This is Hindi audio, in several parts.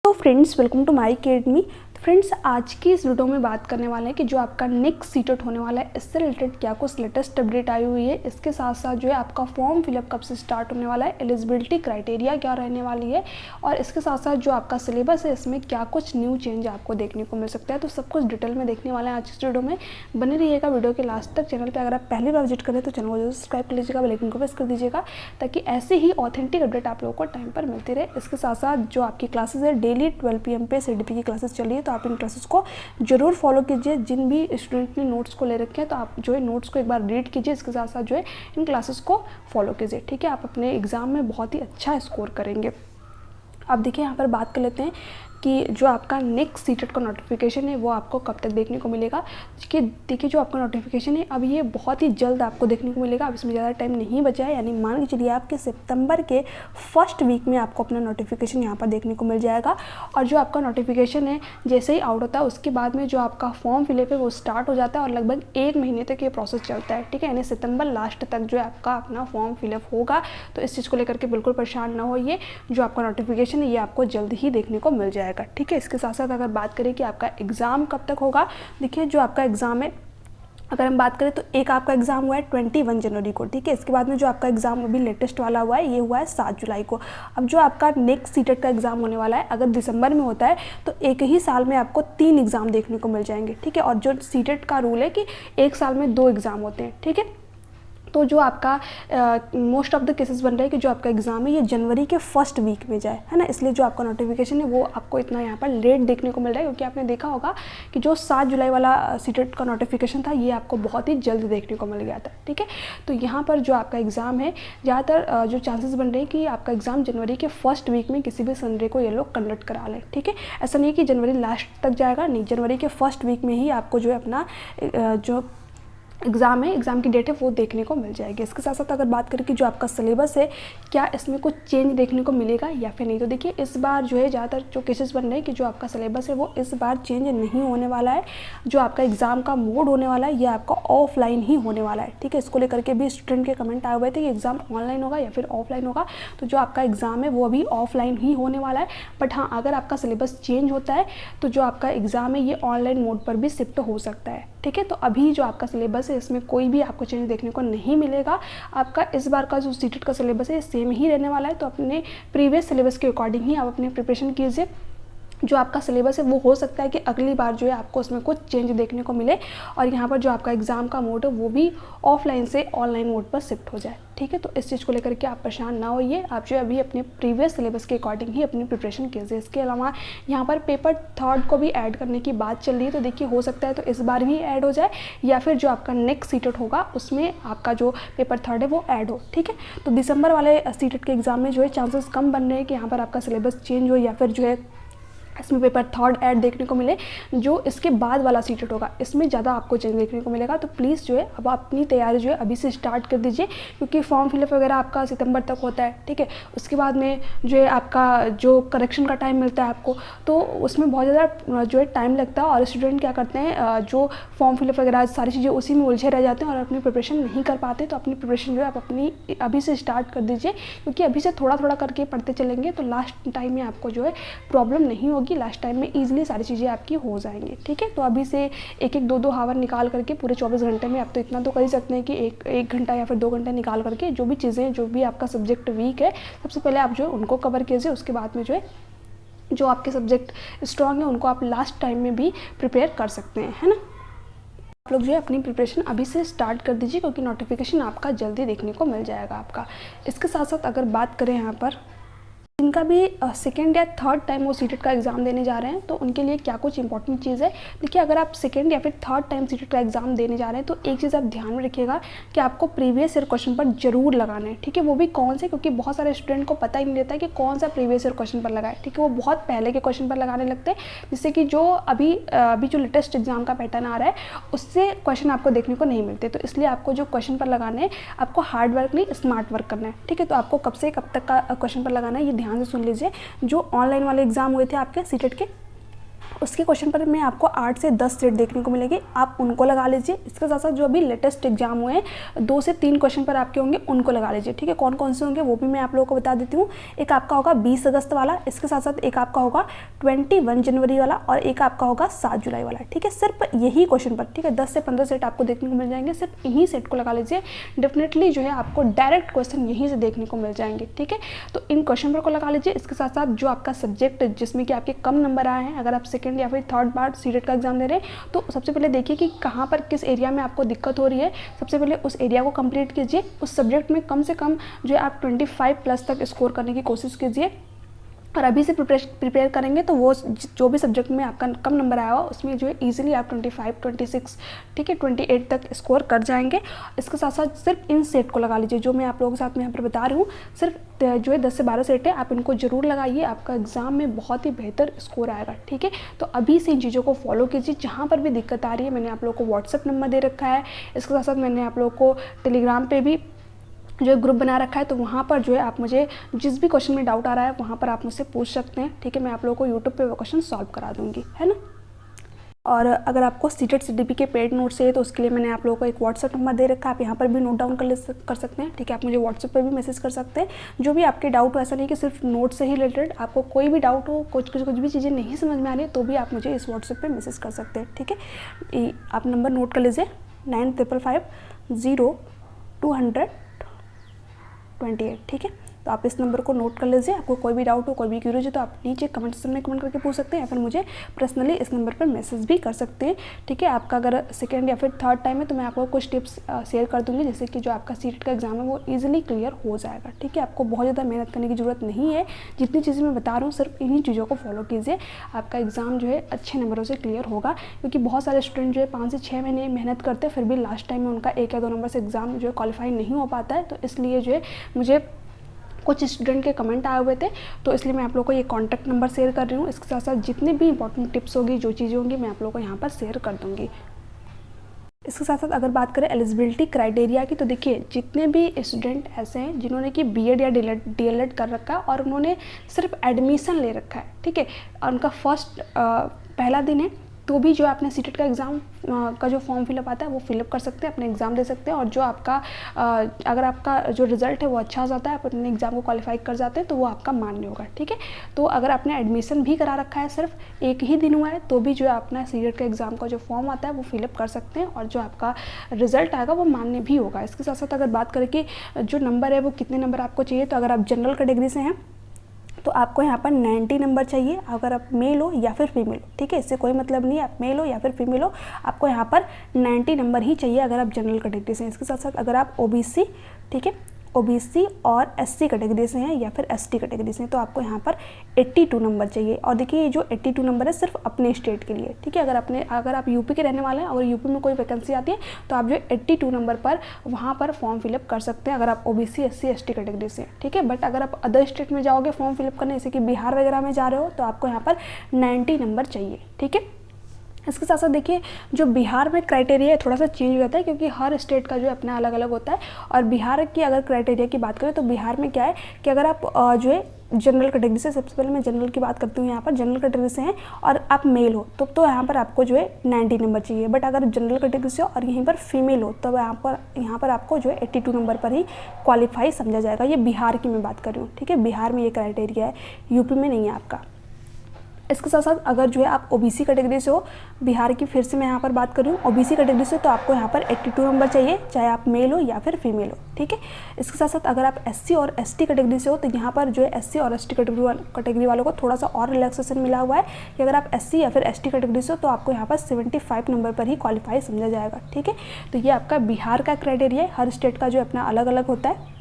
तो friends, welcome to my academy. Friends, आज की इस वीडियो में बात करने वाले हैं कि जो आपका नेक्स्ट सीटेट होने वाला है, इससे रिलेटेड क्या कुछ लेटेस्ट अपडेट आई हुई है। इसके साथ साथ जो है आपका फॉर्म फिलअप कब से स्टार्ट होने वाला है, एलिजिबिलिटी क्राइटेरिया क्या रहने वाली है, और इसके साथ साथ जो आपका सिलेबस है इसमें क्या कुछ न्यू चेंज आपको देखने को मिल सकता है। तो सब कुछ डिटेल में देखने वाले हैं आज इस वीडियो में। बने रहिएगा वीडियो के लास्ट तक। चैनल पर अगर आप पहली बार विजिट करें तो चैनल को सब्सक्राइब कर लीजिएगा, बेल आइकन को प्रेस कर दीजिएगा, ताकि ऐसे ही ऑथेंटिक अपडेट आप लोगों को टाइम पर मिलती रहे। इसके साथ साथ जो आपकी क्लासेस है, डेली 12 PM पे CDP की क्लासेस चल रही है, तो आप इन क्लासेस को जरूर फॉलो कीजिए। जिन भी स्टूडेंट ने नोट्स को ले रखे हैं तो आप जो है नोट्स को एक बार रीड कीजिए, इसके साथ साथ जो है इन क्लासेस को फॉलो कीजिए। ठीक है, आप अपने एग्जाम में बहुत ही अच्छा स्कोर करेंगे। अब देखिए, यहाँ पर बात कर लेते हैं कि जो आपका नेक्स्ट सीटेट का नोटिफिकेशन है वो आपको कब तक देखने को मिलेगा। कि देखिए, जो आपका नोटिफिकेशन है अब ये बहुत ही जल्द आपको देखने को मिलेगा। अब इसमें ज़्यादा टाइम नहीं बचा है, यानी मान के चलिए आपके सितंबर के फर्स्ट वीक में आपको अपना नोटिफिकेशन यहाँ पर देखने को मिल जाएगा। और जो आपका नोटिफिकेशन है जैसे ही आउट होता है उसके बाद में जो आपका फॉर्म फिलअप है वो स्टार्ट हो जाता है, और लगभग 1 महीने तक ये प्रोसेस चलता है। ठीक है, यानी सितंबर लास्ट तक जो है आपका अपना फॉर्म फिलअप होगा। तो इस चीज़ को लेकर के बिल्कुल परेशान ना होइए, जो आपका नोटिफिकेशन है ये आपको जल्द ही देखने को मिल जाएगा। ठीक है, इसके साथ साथ अगर बात करें कि आपका एग्ज़ाम कब तक होगा, देखिए जो आपका एग्ज़ाम है, अगर हम बात करें तो एक आपका एग्ज़ाम हुआ है 21 जनवरी को। ठीक है, इसके बाद में जो आपका एग्ज़ाम अभी लेटेस्ट वाला हुआ है ये हुआ है 7 जुलाई को। अब जो आपका नेक्स्ट सीटेट का एग्ज़ाम होने वाला है, अगर दिसंबर में होता है तो एक ही साल में आपको 3 एग्ज़ाम देखने को मिल जाएंगे। ठीक है, और जो सीटेट का रूल है कि एक साल में 2 एग्ज़ाम होते हैं। ठीक है, तो जो आपका मोस्ट ऑफ द केसेस बन रहे हैं कि जो आपका एग्ज़ाम है ये जनवरी के फर्स्ट वीक में जाए, है ना। इसलिए जो आपका नोटिफिकेशन है वो आपको इतना यहाँ पर लेट देखने को मिल रहा है, क्योंकि आपने देखा होगा कि जो 7 जुलाई वाला सीटेट का नोटिफिकेशन था ये आपको बहुत ही जल्द देखने को मिल गया था। ठीक है, तो यहाँ पर जो आपका एग्ज़ाम है ज़्यादातर जो चांसेस बन रहे हैं कि आपका एग्ज़ाम जनवरी के फर्स्ट वीक में किसी भी संडे को ये लोग कंडक्ट करा लें। ठीक है, ऐसा नहीं है कि जनवरी लास्ट तक जाएगा, नहीं, जनवरी के फर्स्ट वीक में ही आपको जो है अपना जो एग्ज़ाम है, एग्ज़ाम की डेट है वो देखने को मिल जाएगी। इसके साथ साथ अगर बात करें कि जो आपका सिलेबस है क्या इसमें कुछ चेंज देखने को मिलेगा या फिर नहीं, तो देखिए इस बार जो है ज़्यादातर जो केसेस बन रहे हैं कि जो आपका सिलेबस है वो इस बार चेंज नहीं होने वाला है। जो आपका एग्ज़ाम का मोड होने वाला है ये आपका ऑफलाइन ही होने वाला है। ठीक है, इसको लेकर के भी स्टूडेंट के कमेंट आए हुए थे कि एग्ज़ाम ऑनलाइन होगा या फिर ऑफलाइन होगा। तो जो आपका एग्ज़ाम है वो अभी ऑफलाइन ही होने वाला है। बट हाँ, अगर आपका सिलेबस चेंज होता है तो जो आपका एग्ज़ाम है ये ऑनलाइन मोड पर भी शिफ्ट हो सकता है। ठीक है, तो अभी जो आपका सिलेबस है इसमें कोई भी आपको चेंज देखने को नहीं मिलेगा। आपका इस बार का जो सीटेट का सिलेबस है सेम ही रहने वाला है। तो अपने प्रीवियस सिलेबस के अकॉर्डिंग ही आप अपनी प्रिपरेशन कीजिए। जो आपका सिलेबस है वो हो सकता है कि अगली बार जो है आपको उसमें कुछ चेंज देखने को मिले, और यहाँ पर जो आपका एग्ज़ाम का मोड है वो भी ऑफलाइन से ऑनलाइन मोड पर शिफ्ट हो जाए। ठीक है, तो इस चीज़ को लेकर के आप परेशान ना होइए, आप जो है अभी अपने प्रीवियस सिलेबस के अकॉर्डिंग ही अपनी प्रिपरेशन कीजिए। इसके अलावा यहाँ पर पेपर थर्ड को भी ऐड करने की बात चल रही है, तो देखिए हो सकता है तो इस बार भी ऐड हो जाए, या फिर जो आपका नेक्स्ट सीटेट होगा उसमें आपका जो पेपर थर्ड है वो ऐड हो। ठीक है, तो दिसंबर वाले सीटेट के एग्ज़ाम में जो है चांसेस कम बन रहे हैं कि यहाँ पर आपका सिलेबस चेंज हो या फिर जो है इसमें पेपर थर्ड ऐड देखने को मिले। जो इसके बाद वाला सीटेट होगा इसमें ज़्यादा आपको चेंज देखने को मिलेगा। तो प्लीज़ जो है अब अपनी तैयारी जो है अभी से स्टार्ट कर दीजिए, क्योंकि फॉर्म फिलअप वगैरह आपका सितंबर तक होता है। ठीक है, उसके बाद में जो है आपका जो करेक्शन का टाइम मिलता है आपको, तो उसमें बहुत ज़्यादा जो है टाइम लगता है, और स्टूडेंट क्या करते हैं जो फॉर्म फिलअप वगैरह सारी चीज़ें उसी में उलझे रह जाते हैं और अपनी प्रिपरेशन नहीं कर पाते। तो अपनी प्रिपरेशन जो है आप अपनी अभी से स्टार्ट कर दीजिए, क्योंकि अभी से थोड़ा थोड़ा करके पढ़ते चलेंगे तो लास्ट टाइम में आपको जो है प्रॉब्लम नहीं होगी, लास्ट टाइम में ईजिली सारी चीज़ें आपकी हो जाएंगी। ठीक है, तो अभी से एक 2 हावर निकाल करके पूरे 24 घंटे में आप तो इतना तो कर ही सकते हैं कि एक घंटा या फिर 2 घंटे निकाल करके जो भी चीज़ें, जो भी आपका सब्जेक्ट वीक है सबसे पहले आप जो है उनको कवर कीजिए। उसके बाद में जो है जो आपके सब्जेक्ट स्ट्रॉन्ग है उनको आप लास्ट टाइम में भी प्रिपेयर कर सकते हैं, है ना। आप लोग जो है अपनी प्रिपरेशन अभी से स्टार्ट कर दीजिए, क्योंकि नोटिफिकेशन आपका जल्दी देखने को मिल जाएगा आपका। इसके साथ साथ अगर बात करें यहाँ पर जिनका भी सेकेंड या थर्ड टाइम वो सीटेट का एग्ज़ाम देने जा रहे हैं, तो उनके लिए क्या कुछ इंपॉर्टेंट चीज़ है। देखिए, अगर आप सेकेंड या फिर थर्ड टाइम सीटेट का एग्ज़ाम देने जा रहे हैं तो एक चीज़ आप ध्यान में रखिएगा कि आपको प्रीवियस ईयर क्वेश्चन पर जरूर लगाना है। ठीक है, वो भी कौन से, क्योंकि बहुत सारे स्टूडेंट को पता ही नहीं रहता है कि कौन सा प्रीवियस ईयर क्वेश्चन पर लगाए। ठीक है, वो बहुत पहले के क्वेश्चन पर लगाने लगते हैं, जिससे कि जो अभी जो लेटेस्ट एग्जाम का पैटर्न आ रहा है उससे क्वेश्चन आपको देखने को नहीं मिलते। तो इसलिए आपको जो क्वेश्चन पर लगाने हैं आपको हार्ड वर्क नहीं स्मार्ट वर्क करना है। ठीक है, तो आपको कब से कब तक का क्वेश्चन पर लगाना है ये ध्यान से सुन लीजिए। जो ऑनलाइन वाले एग्ज़ाम हुए थे आपके सीटेट के, उसके क्वेश्चन पर में आपको 8 से 10 सेट देखने को मिलेगी, आप उनको लगा लीजिए। इसके साथ साथ जो अभी लेटेस्ट एग्जाम हुए हैं 2 से 3 क्वेश्चन पर आपके होंगे, उनको लगा लीजिए, ठीक है। कौन कौन से होंगे वो भी मैं आप लोगों को बता देती हूँ। एक आपका होगा 20 अगस्त वाला, इसके साथ साथ एक आपका होगा 21 जनवरी वाला और एक आपका होगा 7 जुलाई वाला, ठीक है। सिर्फ यही क्वेश्चन पर, ठीक है, 10 से 15 सेट आपको देखने को मिल जाएंगे, सिर्फ इन्हीं सेट को लगा लीजिए। डेफिनेटली जो है आपको डायरेक्ट क्वेश्चन यहीं से देखने को मिल जाएंगे, ठीक है। तो इन क्वेश्चन पर को लगा लीजिए। इसके साथ साथ जो आपका सब्जेक्ट जिसमें कि आपके कम नंबर आए हैं, अगर आप सेकंड या फिर थर्ड बार सीटेट का एग्जाम दे रहे हैं, तो सबसे पहले देखिए कि कहाँ पर किस एरिया में आपको दिक्कत हो रही है। सबसे पहले उस एरिया को कंप्लीट कीजिए। उस सब्जेक्ट में कम से कम जो है आप 25 प्लस तक स्कोर करने की कोशिश कीजिए। और अभी से प्रिपेयर करेंगे तो वो जो भी सब्जेक्ट में आपका कम नंबर आया हो उसमें जो है ईजिली आप 25, 26, ठीक है, 28 तक स्कोर कर जाएंगे। इसके साथ साथ सिर्फ इन सेट को लगा लीजिए जो मैं आप लोगों के साथ में यहाँ पर बता रही हूँ। सिर्फ जो है 10 से 12 सेट है, आप इनको जरूर लगाइए, आपका एग्जाम में बहुत ही बेहतर स्कोर आएगा, ठीक है। तो अभी से इन चीज़ों को फॉलो कीजिए। जहाँ पर भी दिक्कत आ रही है मैंने आप लोगों को व्हाट्सएप नंबर दे रखा है। इसके साथ साथ मैंने आप लोगों को टेलीग्राम पे भी जो है ग्रुप बना रखा है, तो वहाँ पर जो है आप मुझे जिस भी क्वेश्चन में डाउट आ रहा है वहाँ पर आप मुझसे पूछ सकते हैं, ठीक है। मैं आप लोगों को यूट्यूब पे वो क्वेश्चन सॉल्व करा दूँगी, है ना। और अगर आपको सीटेट सीडीपी के पेड नोट चाहिए तो उसके लिए मैंने आप लोगों को एक व्हाट्सएप नंबर दे रखा है, आप यहाँ पर भी नोट डाउन कर सकते हैं, ठीक है। आप मुझे व्हाट्सएप पर भी मैसेज कर सकते हैं जो भी आपके डाउट हो। ऐसा नहीं कि सिर्फ नोट से ही रिलेटेड, आपको कोई भी डाउट हो, कुछ भी चीज़ें नहीं समझ में आ रही है तो भी आप मुझे इस व्हाट्सएप पर मैसेज कर सकते हैं, ठीक है। आप नंबर नोट कर लीजिए 95550228, ठीक है। तो आप इस नंबर को नोट कर लीजिए। आपको कोई भी डाउट हो, कोई भी क्यूरी हो तो आप नीचे कमेंट सेक्शन में कमेंट करके पूछ सकते हैं या फिर मुझे पर्सनली इस नंबर पर मैसेज भी कर सकते हैं, ठीक है। आपका अगर सेकंड या फिर थर्ड टाइम है तो मैं आपको कुछ टिप्स शेयर कर दूंगी जिससे कि जो आपका सीटेट का एग्जाम है वो ईजिली क्लियर हो जाएगा, ठीक है। आपको बहुत ज़्यादा मेहनत करने की ज़रूरत नहीं है। जितनी चीज़ें मैं बता रहा हूँ सिर्फ इन्हीं चीज़ों को फॉलो कीजिए, आपका एग्ज़ाम जो है अच्छे नंबरों से क्लियर होगा। क्योंकि बहुत सारे स्टूडेंट जो है 5 से 6 महीने मेहनत करते हैं फिर भी लास्ट टाइम में उनका 1 या 2 नंबर से एग्ज़ाम जो है क्वालिफाई नहीं हो पाता है। तो इसलिए जो है मुझे कुछ स्टूडेंट के कमेंट आए हुए थे तो इसलिए मैं आप लोगों को ये कॉन्टैक्ट नंबर शेयर कर रही हूँ। इसके साथ साथ जितने भी इंपॉर्टेंट टिप्स होगी, जो चीज़ें होंगी, मैं आप लोगों को यहाँ पर शेयर कर दूँगी। इसके साथ साथ अगर बात करें एलिजिबिलिटी क्राइटेरिया की, तो देखिए जितने भी स्टूडेंट ऐसे हैं जिन्होंने कि बीएड या डीएलएड कर रखा है और उन्होंने सिर्फ एडमिशन ले रखा है, ठीक है, और उनका फर्स्ट पहला दिन है, तो भी जो आपने सीटेट का एग्ज़ाम का जो फॉर्म फिलअप आता है वो फिलअप कर सकते हैं, अपने एग्ज़ाम दे सकते हैं। और जो आपका अगर आपका जो रिज़ल्ट है वो अच्छा हो जाता है, आप अपने एग्ज़ाम को क्वालिफाई कर जाते हैं तो वो आपका मान्य होगा, ठीक है। तो अगर आपने एडमिशन भी करा रखा है, सिर्फ 1 ही दिन हुआ है, तो भी जो है अपना सीटेट का एग्ज़ाम का जो फॉर्म आता है वो फिलअप कर सकते हैं और जो आपका रिज़ल्ट आएगा वो मान्य भी होगा। इसके साथ साथ अगर बात करें कि जो नंबर है वो कितने नंबर आपको चाहिए, तो अगर आप जनरल कैटेगरी से हैं तो आपको यहाँ पर 90 नंबर चाहिए, अगर आप मेल हो या फिर फीमेल हो, ठीक है। इससे कोई मतलब नहीं है आप मेल हो या फिर फीमेल हो, आपको यहाँ पर 90 नंबर ही चाहिए अगर आप जनरल कैटेगरी से हैं। इसके साथ साथ अगर आप ओबीसी, ठीक है, ओबीसी और एससी कैटेगरी से हैं या फिर एसटी कैटेगरी से हैं तो आपको यहाँ पर 82 नंबर चाहिए। और देखिए ये जो 82 नंबर है सिर्फ अपने स्टेट के लिए, ठीक है। अगर आप यूपी के रहने वाले हैं और यूपी में कोई वैकेंसी आती है तो आप जो 82 नंबर पर वहाँ पर फॉर्म फिलअप कर सकते हैं अगर आप ओबीसी, एससी, एसटी कैटेगरी से, ठीक है। बट अगर आप अदर स्टेट में जाओगे फॉर्म फिलअप करने, जैसे कि बिहार वगैरह में जा रहे हो, तो आपको यहाँ पर 90 नंबर चाहिए, ठीक है। इसके साथ साथ देखिए जो बिहार में क्राइटेरिया है थोड़ा सा चेंज हो जाता है क्योंकि हर स्टेट का जो है अपना अलग अलग होता है। और बिहार की अगर क्राइटेरिया की बात करें तो बिहार में क्या है कि अगर आप जो है जनरल कैटेगरी से, सबसे पहले मैं जनरल की बात करती हूँ, यहाँ पर जनरल कैटेगरी से हैं और आप मेल हो तो यहाँ पर आपको जो है 90 नंबर चाहिए। बट अगर जनरल कैटेगरी से हो और यहीं पर फीमेल हो तो यहाँ पर आपको जो है 82 नंबर पर ही क्वालिफाई समझा जाएगा। ये बिहार की मैं बात कर रही हूँ, ठीक है, बिहार में ये क्राइटेरिया है, यूपी में नहीं है आपका। इसके साथ साथ अगर जो है आप ओबीसी कैटेगरी से हो, बिहार की फिर से मैं यहाँ पर बात कर रही हूँ, ओबीसी कैटेगरी से, तो आपको यहाँ पर 82 नंबर चाहिए, चाहे आप मेल हो या फिर फीमेल हो, ठीक है। इसके साथ साथ अगर आप एससी और एसटी कैटेगरी से हो तो यहाँ पर जो है एससी और एसटी कैटेगरी वालों को थोड़ा सा और रिलैक्सेशन मिला हुआ है कि अगर आप एससी या फिर एसटी कैटेगरी से हो तो आपको यहाँ पर 75 नंबर पर ही क्वालिफाई समझा जाएगा, ठीक है। तो ये आपका बिहार का क्राइटेरिया है, हर स्टेट का जो अपना अलग अलग होता है।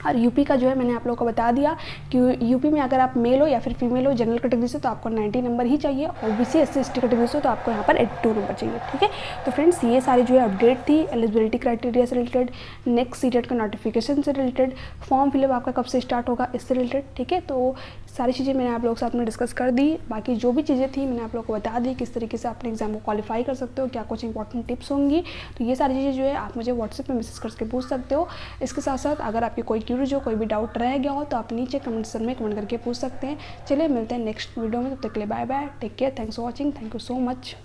और यूपी का जो है मैंने आप लोगों को बता दिया कि यूपी में अगर आप मेल हो या फिर फीमेल हो जनरल कैटेगरी से तो आपको 90 नंबर ही चाहिए, और ओबीसी, एससी, एसटी कैटेगरी से तो आपको यहाँ पर 82 नंबर चाहिए, ठीक है। तो फ्रेंड्स ये सारी जो है अपडेट थी एलिजिबिलिटी क्राइटेरिया से रिलेटेड, नेक्स्ट सीटेट का नोटिफिकेशन से रिलेटेड, फॉर्म फिलअप आपका कब से स्टार्ट होगा इससे रिलेटेड, ठीक है। तो सारी चीज़ें मैंने आप लोगों के साथ में डिस्कस कर दी। बाकी जो भी चीज़ें थी मैंने आप लोगों को बता दी किस तरीके से अपने एग्जाम को क्वालिफाई कर सकते हो, क्या कुछ इंपॉर्टेंट टिप्स होंगी। तो ये सारी चीज़ें जो है आप मुझे व्हाट्सएप में मैसेज करके पूछ सकते हो। इसके साथ साथ अगर आपकी कोई जरूर जो कोई भी डाउट रह गया हो तो आप नीचे कमेंट सेक्शन में कमेंट करके पूछ सकते हैं। चलिए मिलते हैं नेक्स्ट वीडियो में, तब तक के लिए bye bye, take care, thanks for watching, thank you so much.